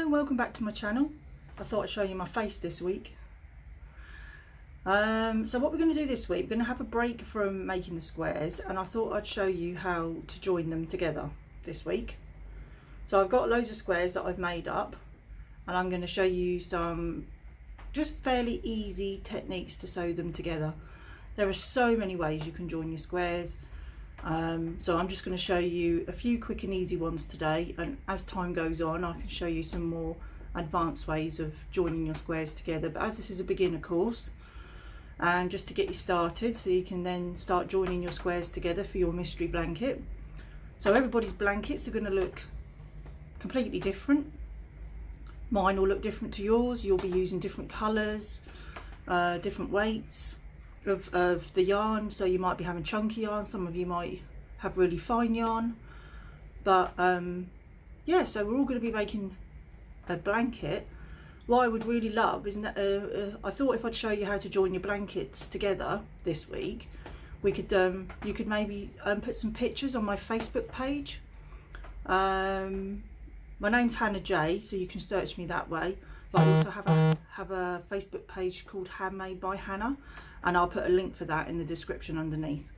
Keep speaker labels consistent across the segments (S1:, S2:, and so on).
S1: Hello, welcome back to my channel. I thought I'd show you my face this week. So what we're going to do this week, we're going to have a break from making the squares, and I thought I'd show you how to join them together this week. So I've got loads of squares that I've made up, and I'm going to show you some just fairly easy techniques to sew them together. There are so many ways you can join your squares. So I'm just going to show you a few quick and easy ones today, and as time goes on I can show you some more advanced ways of joining your squares together. But as this is a beginner course, and just to get you started so you can then start joining your squares together for your mystery blanket. So everybody's blankets are going to look completely different. Mine will look different to yours. You'll be using different colours, different weights of the yarn, so you might be having chunky yarn, some of you might have really fine yarn, but yeah, so we're all going to be making a blanket. What I would really love is I thought if I'd show you how to join your blankets together this week, we could you could maybe put some pictures on my Facebook page. My name's Hannah J, so you can search me that way, but I also have a Facebook page called Handmade by Hannah, and I'll put a link for that in the description underneath.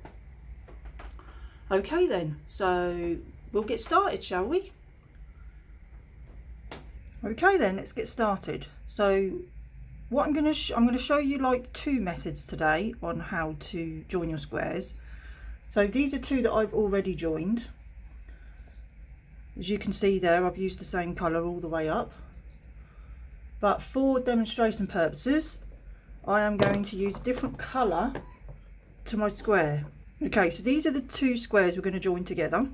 S1: Okay then, so we'll get started, shall we? Okay then, let's get started. So what I'm going to show you like two methods today on how to join your squares. So these are two that I've already joined. As you can see there, I've used the same colour all the way up, but for demonstration purposes I am going to use a different colour to my square. Okay, so these are the two squares we're going to join together,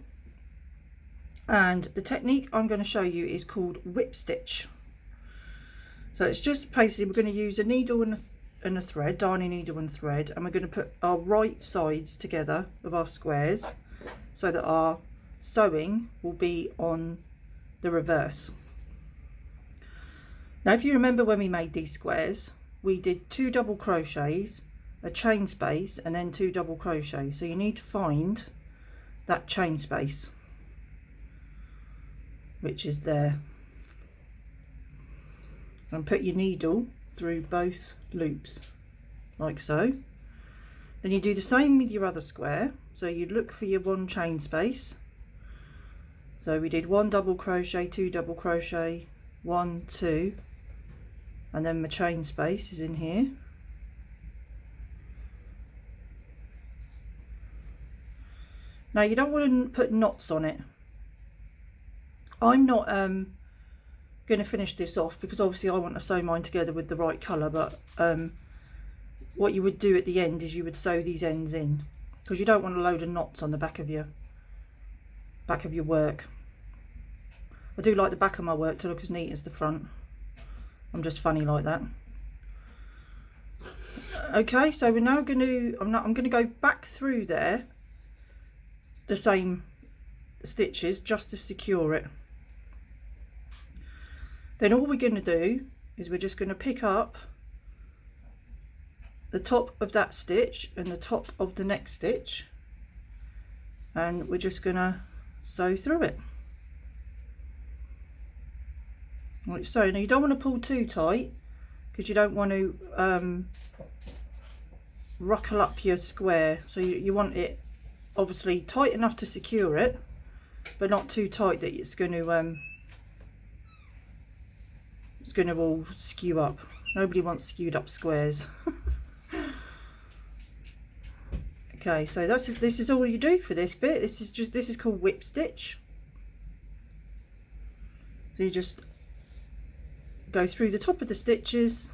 S1: and the technique I'm going to show you is called whip stitch. So it's just basically we're going to use a needle and a thread, darning needle and thread, and we're going to put our right sides together of our squares so that our sewing will be on the reverse. Now if you remember when we made these squares, we did 2 double crochets, a chain space, and then 2 double crochets. So you need to find that chain space, which is there, and put your needle through both loops like so. Then you do the same with your other square, so you look for your 1 chain space. So we did 1 double crochet, 2 double crochet, 1, 2, and then my chain space is in here. Now you don't want to put knots on it. I'm not going to finish this off because obviously I want to sew mine together with the right colour, but what you would do at the end is you would sew these ends in, because you don't want a load of knots on the back of your work. I do like the back of my work to look as neat as the front. I'm just funny like that. Okay, so we're now going to I'm going to go back through there the same stitches just to secure it. Then all we're going to do is we're just going to pick up the top of that stitch and the top of the next stitch, and we're just going to sew through it like so. Now you don't want to pull too tight because you don't want to ruckle up your square, so you want it obviously tight enough to secure it, but not too tight that it's going to all skew up. Nobody wants skewed up squares. Okay, so this is all you do for this bit. This is called whip stitch. So you just go through the top of the stitches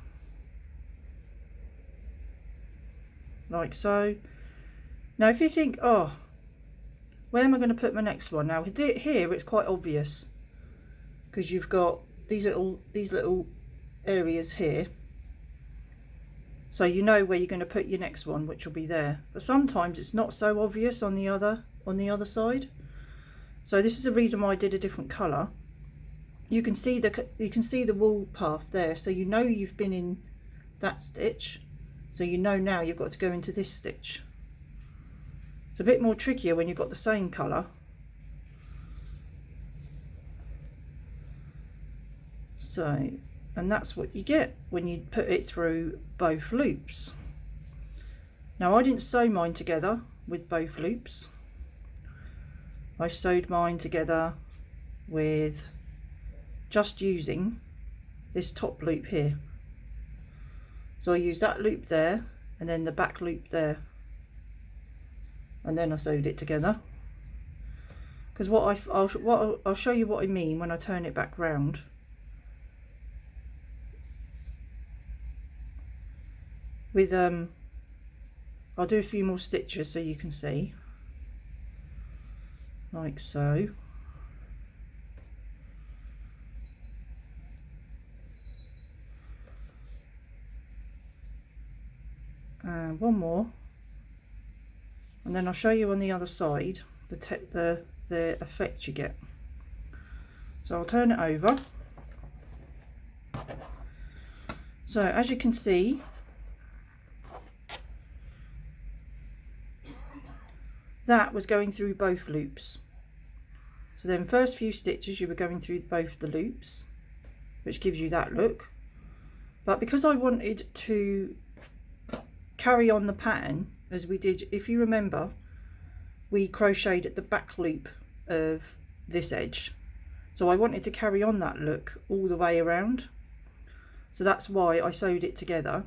S1: like so. Now if you think, oh, where am I going to put my next one? Now here it's quite obvious because you've got these little areas here, so you know where you're going to put your next one, which will be there. But sometimes it's not so obvious on the other side. So this is the reason why I did a different colour. You can see the wool path there, so you know you've been in that stitch, so you know now you've got to go into this stitch. It's a bit more trickier when you've got the same colour. So, and that's what you get when you put it through both loops. Now I didn't sew mine together with both loops. I sewed mine together with just using this top loop here. So I used that loop there and then the back loop there, and then I sewed it together. Because I'll show you what I mean when I turn it back round. With I'll do a few more stitches so you can see, like so. And one more, and then I'll show you on the other side the effect you get. So I'll turn it over. So as you can see, that was going through both loops. So then first few stitches you were going through both the loops, which gives you that look. But because I wanted to carry on the pattern as we did, if you remember, we crocheted at the back loop of this edge, so I wanted to carry on that look all the way around. So that's why I sewed it together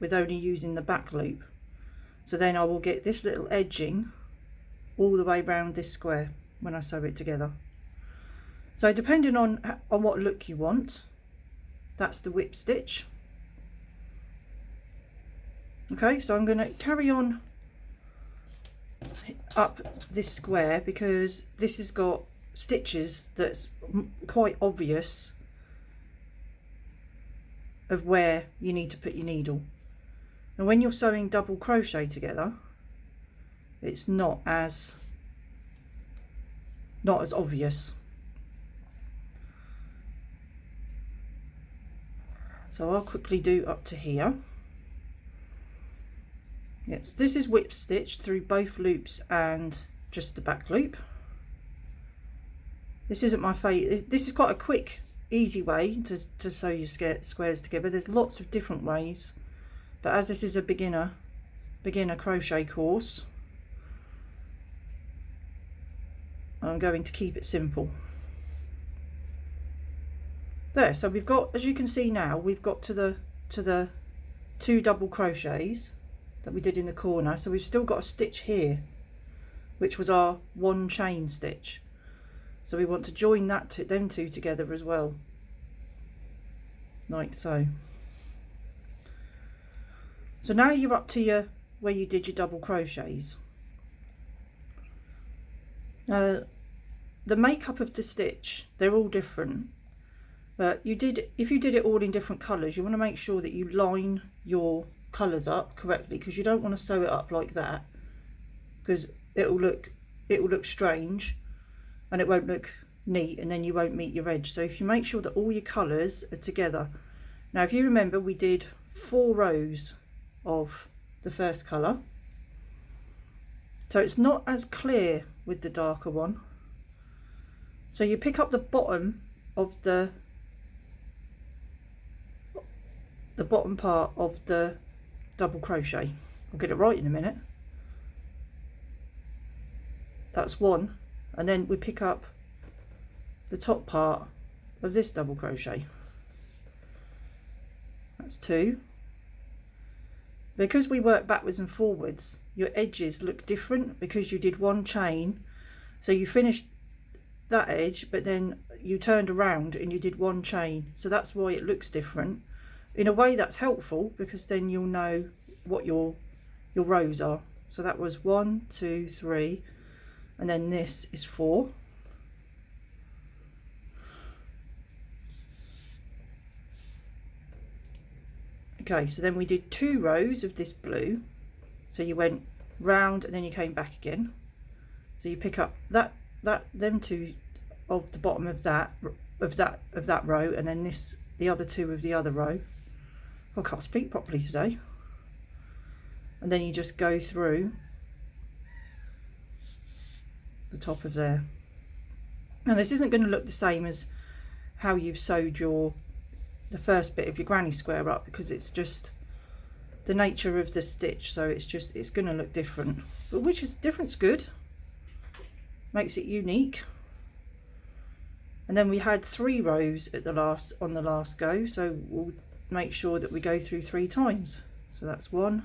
S1: with only using the back loop. So then I will get this little edging all the way around this square when I sew it together. So depending on what look you want, that's the whip stitch. Okay, so I'm going to carry on up this square because this has got stitches that's quite obvious of where you need to put your needle. And when you're sewing double crochet together, it's not as obvious. So I'll quickly do up to here. Yes, this is whip stitch through both loops and just the back loop. This isn't my favourite. This is quite a quick, easy way to sew your squares together. There's lots of different ways, but as this is a beginner crochet course, I'm going to keep it simple. There, so we've got, as you can see now, we've got to the 2 double crochets that we did in the corner. So we've still got a stitch here, which was our 1 chain stitch. So we want to join them two together as well, like so. So now you're up to where you did your double crochets. Now the makeup of the stitch, they're all different, but if you did it all in different colours, you want to make sure that you line your colours up correctly, because you don't want to sew it up like that, because it will look strange and it won't look neat, and then you won't meet your edge. So if you make sure that all your colours are together. Now if you remember, we did 4 rows of the first colour, so it's not as clear with the darker one. So you pick up the bottom of the bottom part of the double crochet. I'll get it right in a minute. That's 1, and then we pick up the top part of this double crochet. That's 2. Because we work backwards and forwards, your edges look different because you did 1 chain. So you finished that edge, but then you turned around and you did 1 chain. So that's why it looks different. In a way that's helpful, because then you'll know what your rows are. So that was 1, 2, 3, and then this is 4. Okay, so then we did 2 rows of this blue. So you went round and then you came back again. So you pick up them 2 of the bottom of that row, and then the other 2 of the other row. I can't speak properly today. And then you just go through the top of there. Now this isn't going to look the same as how you've sewed your the first bit of your granny square up, because it's just the nature of the stitch, so it's going to look different, but which is different's good, makes it unique. And then we had 3 rows at on the last go, so we'll make sure that we go through 3 times. So that's 1,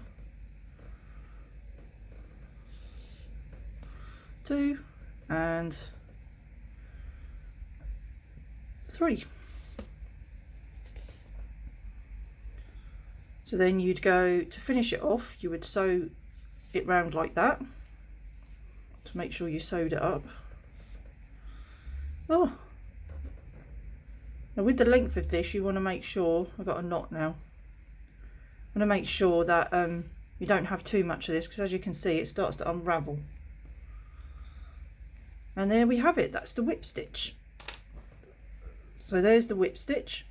S1: 2 and 3. So then you'd go to finish it off, you would sew it round like that to make sure you sewed it up. Oh, now with the length of this, you want to make sure, I've got a knot now, I want to make sure that you don't have too much of this, because as you can see it starts to unravel. And there we have it, that's the whip stitch. So there's the whip stitch.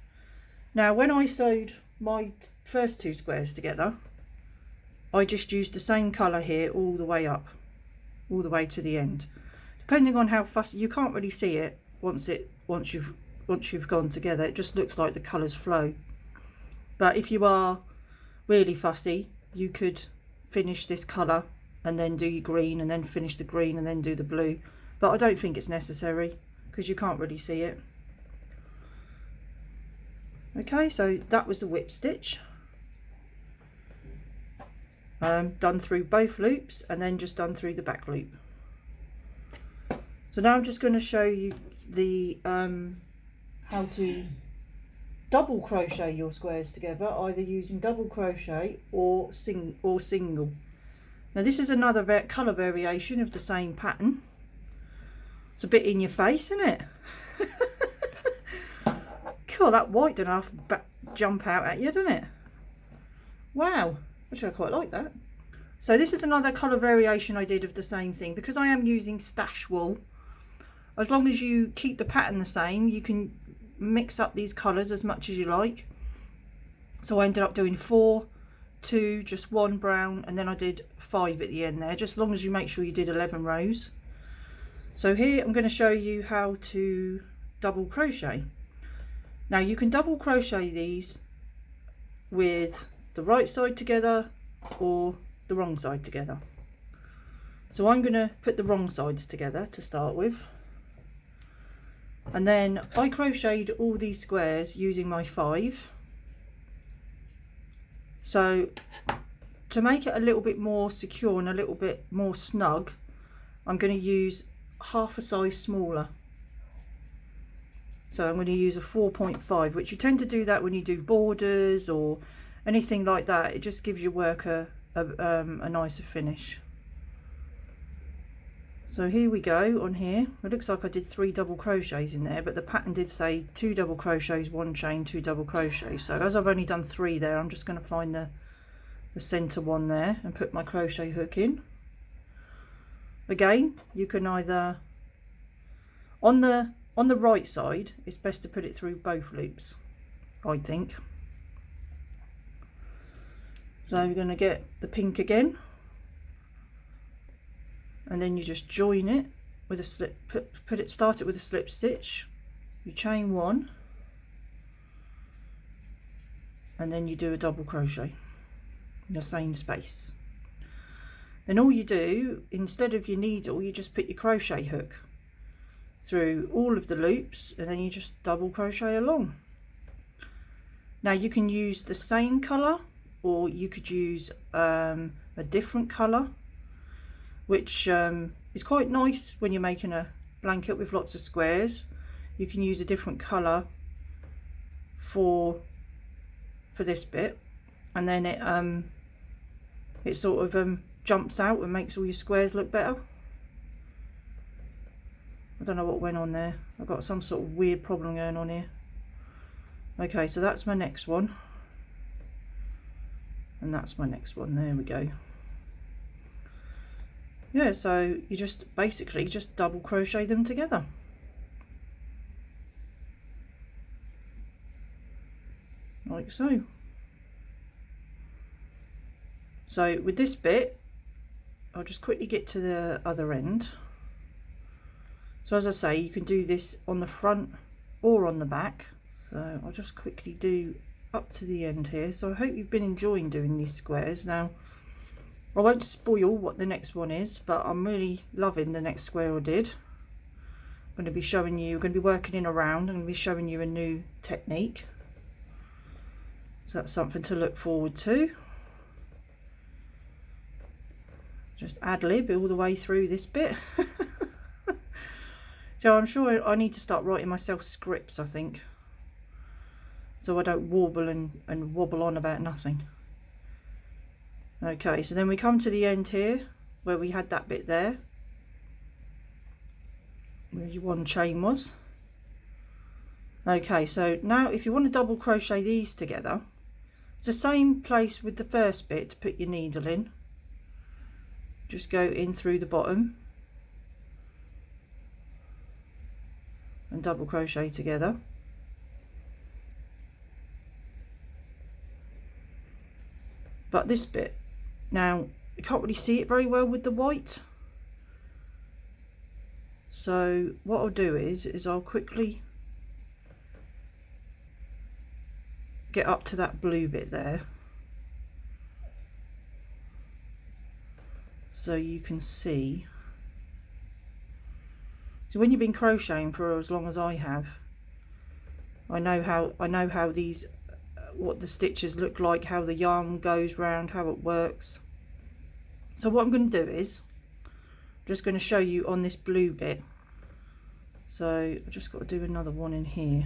S1: Now when I sewed my first 2 squares together, I just used the same colour here all the way up, all the way to the end. Depending on how fussy, you can't really see it once you've gone together, it just looks like the colours flow. But if you are really fussy, you could finish this colour and then do your green, and then finish the green and then do the blue, but I don't think it's necessary because you can't really see it. Okay, so that was the whip stitch, done through both loops and then just done through the back loop. So now I'm just going to show you the how to double crochet your squares together, either using double crochet or single. Now this is another colour variation of the same pattern. It's a bit in your face, isn't it? Cool, that white don't have to jump out at you, doesn't it? Wow, actually I quite like that. So this is another colour variation I did of the same thing. Because I am using stash wool, as long as you keep the pattern the same, you can mix up these colours as much as you like. So I ended up doing 4, 2, just 1 brown, and then I did 5 at the end there, just as long as you make sure you did 11 rows. So here I'm going to show you how to double crochet. Now you can double crochet these with the right side together or the wrong side together. So I'm going to put the wrong sides together to start with, and then I crocheted all these squares using my 5. So to make it a little bit more secure and a little bit more snug, I'm going to use half a size smaller. So I'm going to use a 4.5, which you tend to do that when you do borders or anything like that. It just gives your work a nicer finish. So here we go on here. It looks like I did 3 double crochets in there, but the pattern did say 2 double crochets, 1 chain, 2 double crochets. So as I've only done 3 there, I'm just going to find the center one there and put my crochet hook in. Again, you can either on the right side, it's best to put it through both loops, I think. So we're going to get the pink again, and then you just join it with a slip, start it with a slip stitch, you chain 1, and then you do a double crochet in the same space. Then all you do, instead of your needle, you just put your crochet hook through all of the loops, and then you just double crochet along. Now you can use the same colour, or you could use a different colour, which is quite nice when you're making a blanket with lots of squares. You can use a different colour for this bit, and then it sort of jumps out and makes all your squares look better. I don't know what went on there. I've got some sort of weird problem going on here. Okay, so that's my next one, and that's my next one. There we go. Yeah, so you just basically just double crochet them together. Like so. So with this bit, I'll just quickly get to the other end. So as I say, you can do this on the front or on the back. So I'll just quickly do up to the end here. So I hope you've been enjoying doing these squares. Now I won't spoil what the next one is, but I'm really loving the next square I did. I'm going to be showing you, I'm going to be working in a round. I'm going to be showing you a new technique. So that's something to look forward to. Just ad lib all the way through this bit. So I'm sure I need to start writing myself scripts, I think, so I don't warble and wobble on about nothing. Okay, so then we come to the end here where we had that bit there where your one chain was. Okay, so now if you want to double crochet these together, it's the same place with the first bit to put your needle in. Just go in through the bottom and double crochet together. But this bit, now you can't really see it very well with the white, so what I'll do is I'll quickly get up to that blue bit there so you can see. So when you've been crocheting for as long as I have, I know how these, what the stitches look like, how the yarn goes round, how it works. So what I'm going to do is I'm just going to show you on this blue bit. So I've just got to do another one in here,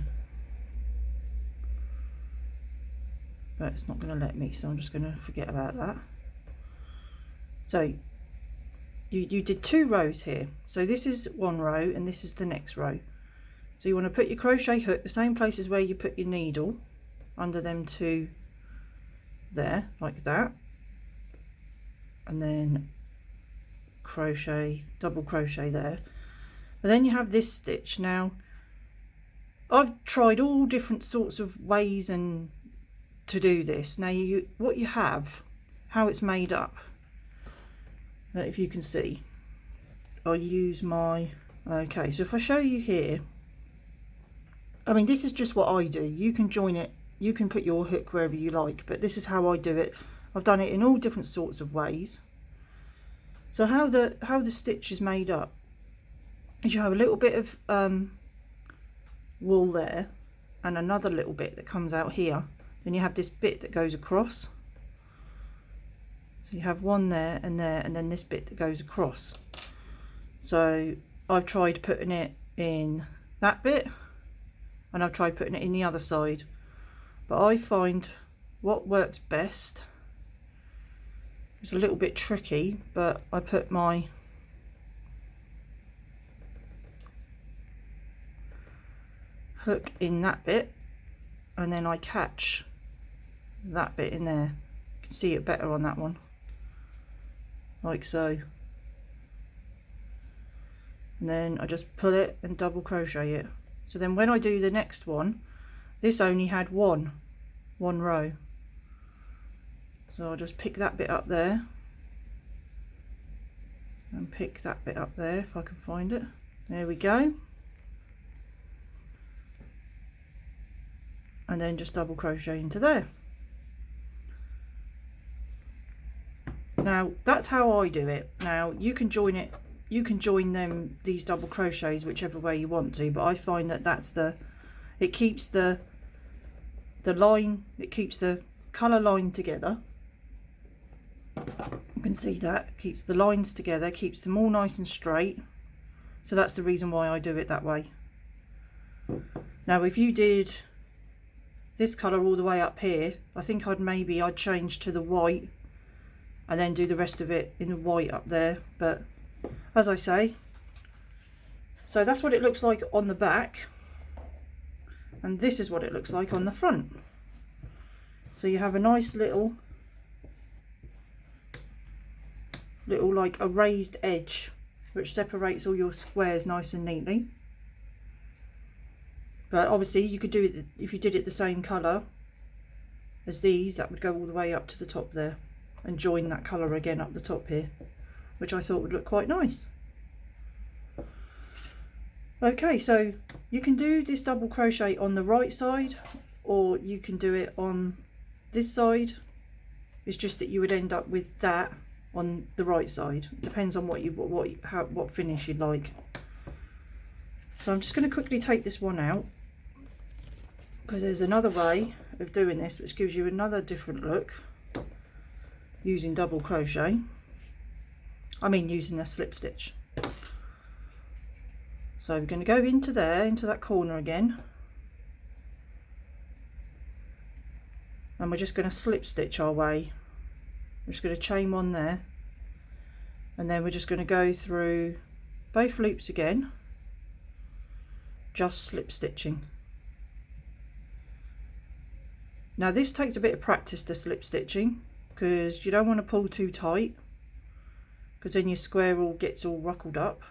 S1: but it's not going to let me, so I'm just going to forget about that. So you did 2 rows here, so this is one row and this is the next row. So you want to put your crochet hook the same place as where you put your needle, under them 2 there, like that, and then crochet, double crochet there. And then you have this stitch. Now I've tried all different sorts of ways and to do this. Now what you have, how it's made up, if you can see, I'll use my, okay, so if I show you here, I mean this is just what I do. You can join it, you can put your hook wherever you like, but this is how I do it. I've done it in all different sorts of ways. So how the stitch is made up is you have a little bit of wool there and another little bit that comes out here. Then you have this bit that goes across. So you have one there, and then this bit that goes across. So I've tried putting it in that bit and I've tried putting it in the other side. But I find what works best, it's a little bit tricky, but I put my hook in that bit and then I catch that bit in there. You can see it better on that one, like so. And then I just pull it and double crochet it. So then when I do the next one, this only had one row. So I'll just pick that bit up there and pick that bit up there if I can find it. There we go. And then just double crochet into there. Now that's how I do it. Now you can join it, you can join them, these double crochets, whichever way you want to, but I find that that's it keeps the line, it keeps the colour line together. You can see that keeps the lines together, keeps them all nice and straight. So that's the reason why I do it that way. Now if you did this colour all the way up here, I think I'd change to the white and then do the rest of it in the white up there. But as I say, so that's what it looks like on the back, and this is what it looks like on the front. So you have a nice little like a raised edge which separates all your squares nice and neatly. But obviously you could do it, if you did it the same colour as these, that would go all the way up to the top there and join that colour again up the top here, which I thought would look quite nice. Okay, so you can do this double crochet on the right side, or you can do it on this side. It's just that you would end up with that on the right side. It depends on what finish you'd like. So I'm just going to quickly take this one out, because there's another way of doing this which gives you another different look using double crochet. I mean using a slip stitch. So we're going to go into there, into that corner again, and we're just going to slip stitch our way. We're just going to chain one there, and then we're just going to go through both loops again, just slip stitching. Now this takes a bit of practice, the slip stitching, because you don't want to pull too tight, because then your square all gets all ruckled up.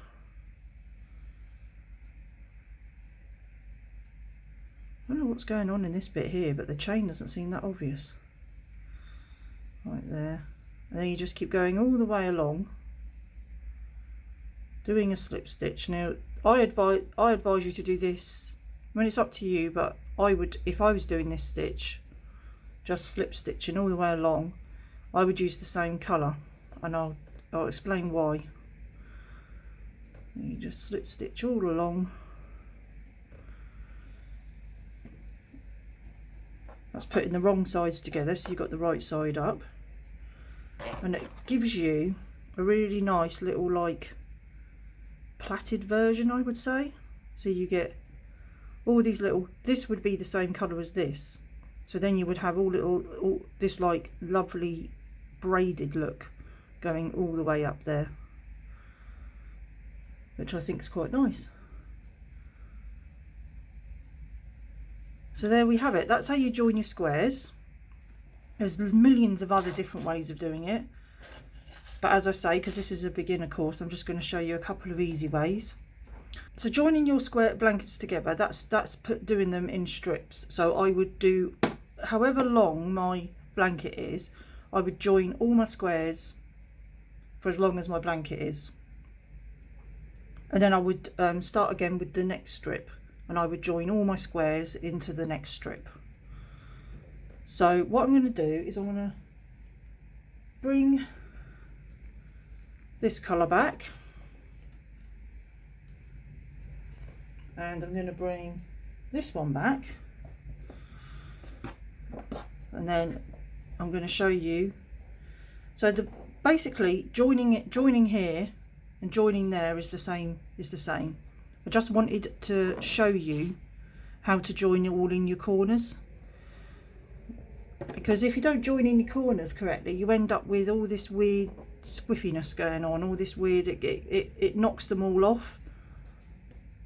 S1: I don't know what's going on in this bit here, but the chain doesn't seem that obvious. Right there. And then you just keep going all the way along, doing a slip stitch. Now I advise you to do this, I mean it's up to you, but I would, if I was doing this stitch, just slip stitching all the way along, I would use the same colour, and I'll explain why. You just slip stitch all along. That's putting the wrong sides together, so you've got the right side up, and it gives you a really nice little like plaited version, I would say. So you get all these little, this would be the same colour as this, so then you would have all this like lovely braided look going all the way up there, which I think is quite nice. So there we have it. That's how you join your squares. There's millions of other different ways of doing it, but as I say, because this is a beginner course, I'm just going to show you a couple of easy ways. So joining your square blankets together, that's doing them in strips. So I would do, however long my blanket is, I would join all my squares for as long as my blanket is, and then I would start again with the next strip, and I would join all my squares into the next strip. So what I'm going to do is I'm going to bring this colour back, and I'm going to bring this one back, and then I'm going to show you. So basically joining here and joining there is the same. I just wanted to show you how to join it all in your corners, because if you don't join in your corners correctly, you end up with all this weird squiffiness going on, all this weird, it knocks them all off,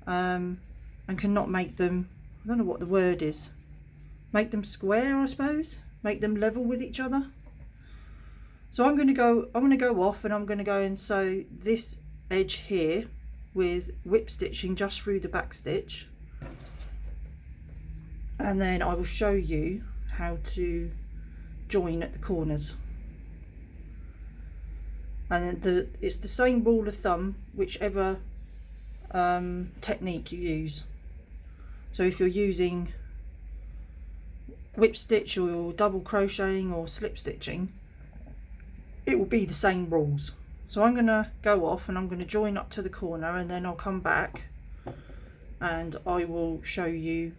S1: and cannot make them, I don't know what the word is, make them square, I suppose, make them level with each other. So I'm going to go off, and I'm going to go and sew this edge here with whip stitching just through the back stitch, and then I will show you how to join at the corners. And it's the same rule of thumb whichever technique you use. So if you're using whip stitch or double crocheting or slip stitching, it will be the same rules. So I'm going to go off and I'm going to join up to the corner, and then I'll come back and I will show you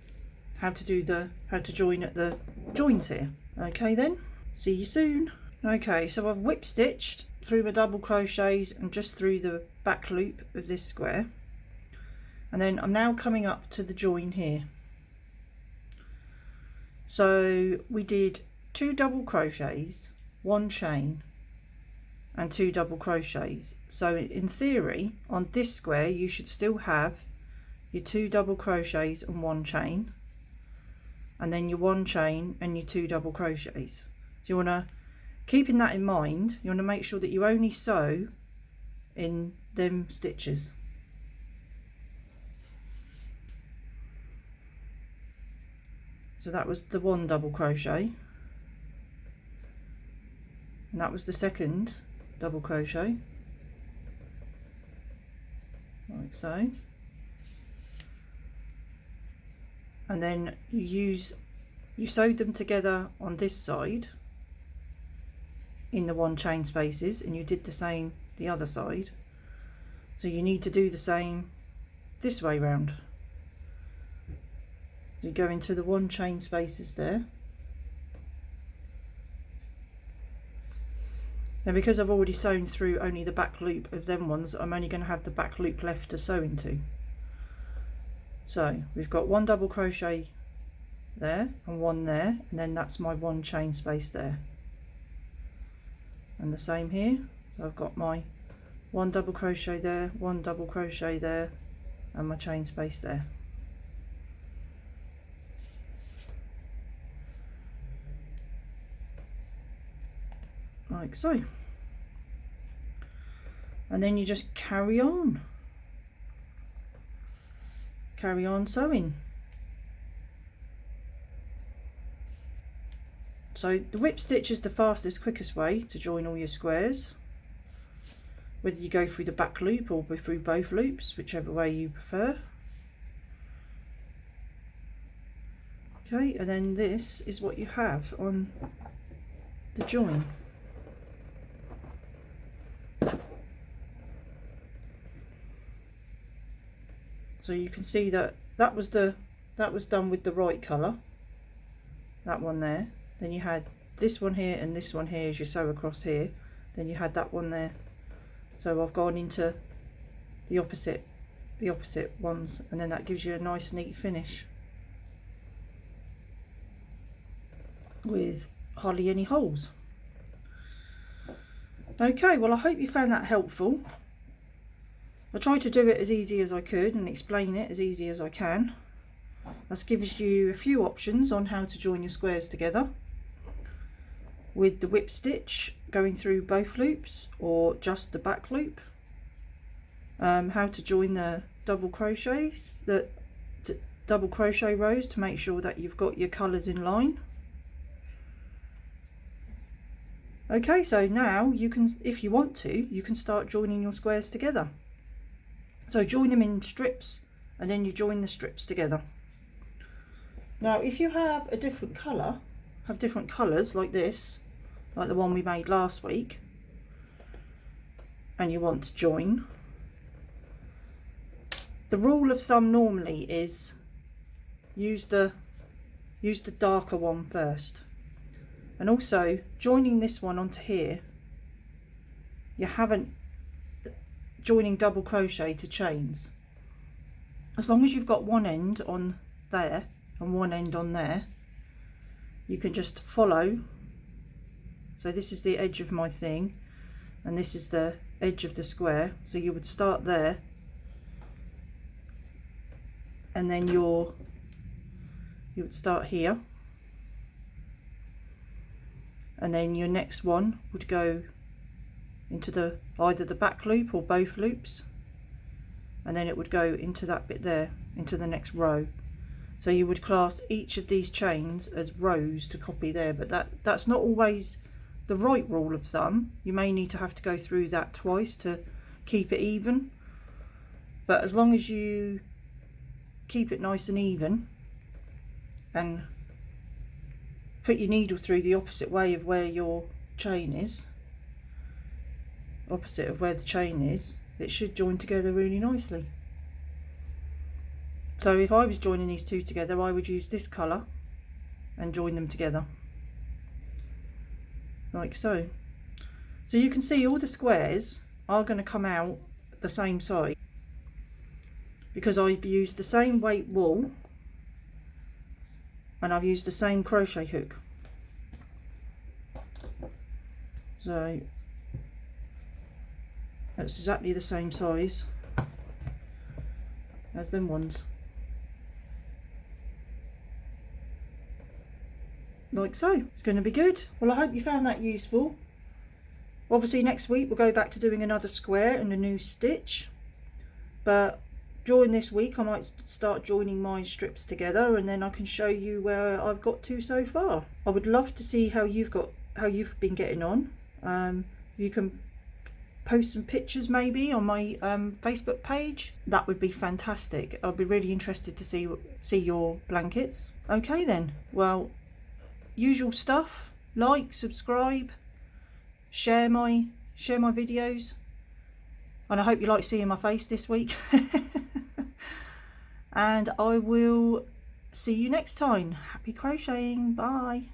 S1: how to join at the joins here. Okay then, see you soon. Okay, so I've whip stitched through my double crochets and just through the back loop of this square, and then I'm now coming up to the join here. So we did 2 double crochets, 1 chain and 2 double crochets. So in theory on this square you should still have your 2 double crochets and 1 chain, and then your 1 chain and your 2 double crochets. So you want to, keeping that in mind, you want to make sure that you only sew in them stitches. So that was the 1 double crochet, and that was the 2nd double crochet, like so. and then you sewed them together on this side in the 1 chain spaces, and you did the same the other side. So you need to do the same this way round. So you go into the 1 chain spaces there. Now because I've already sewn through only the back loop of them ones, I'm only going to have the back loop left to sew into. So we've got 1 double crochet there and 1 there, and then that's my 1 chain space there. And the same here. So I've got my 1 double crochet there, 1 double crochet there, and my chain space there. Like so. And then you just carry on sewing. So the whip stitch is the fastest, quickest way to join all your squares, whether you go through the back loop or through both loops, whichever way you prefer. Okay, and then this is what you have on the join. So you can see that that was done with the right colour, that one there. Then you had this one here and this one here as you sew across here. Then you had that one there. So I've gone into the opposite ones, and then that gives you a nice neat finish with hardly any holes. Okay, well I hope you found that helpful. I tried to do it as easy as I could and explain it as easy as I can. This gives you a few options on how to join your squares together with the whip stitch going through both loops or just the back loop. How to join the double crochets, the double crochet rows, to make sure that you've got your colours in line. Okay, so now you can, if you want to, you can start joining your squares together. So join them in strips, and then you join the strips together. Now if you have a different colour, have different colours like this, like the one we made last week, and you want to join, the rule of thumb normally is use the darker one first. And also joining this one onto here, you haven't joining double crochet to chains. As long as you've got one end on there and one end on there, you can just follow. So this is the edge of my thing and this is the edge of the square, so you would start there, and then you would start here, and then your next one would go into the either the back loop or both loops, and then it would go into that bit there, into the next row. So you would class each of these chains as rows to copy there, but that's not always the right rule of thumb. You may need to have to go through that twice to keep it even, but as long as you keep it nice and even and put your needle through the opposite way of where your chain is, opposite of where the chain is, it should join together really nicely. So if I was joining these two together, I would use this colour and join them together like so. So you can see all the squares are going to come out the same size because I've used the same weight wool and I've used the same crochet hook. So that's exactly the same size as them ones. Like so. It's going to be good. Well, I hope you found that useful. Obviously next week we'll go back to doing another square and a new stitch, but during this week I might start joining my strips together, and then I can show you where I've got to so far. I would love to see how you've been getting on. You can post some pictures maybe on my Facebook page, that would be fantastic. I'd be really interested to see your blankets. Okay then, well, usual stuff. Like, subscribe, share my videos, and I hope you like seeing my face this week. And I will see you next time. Happy crocheting. Bye.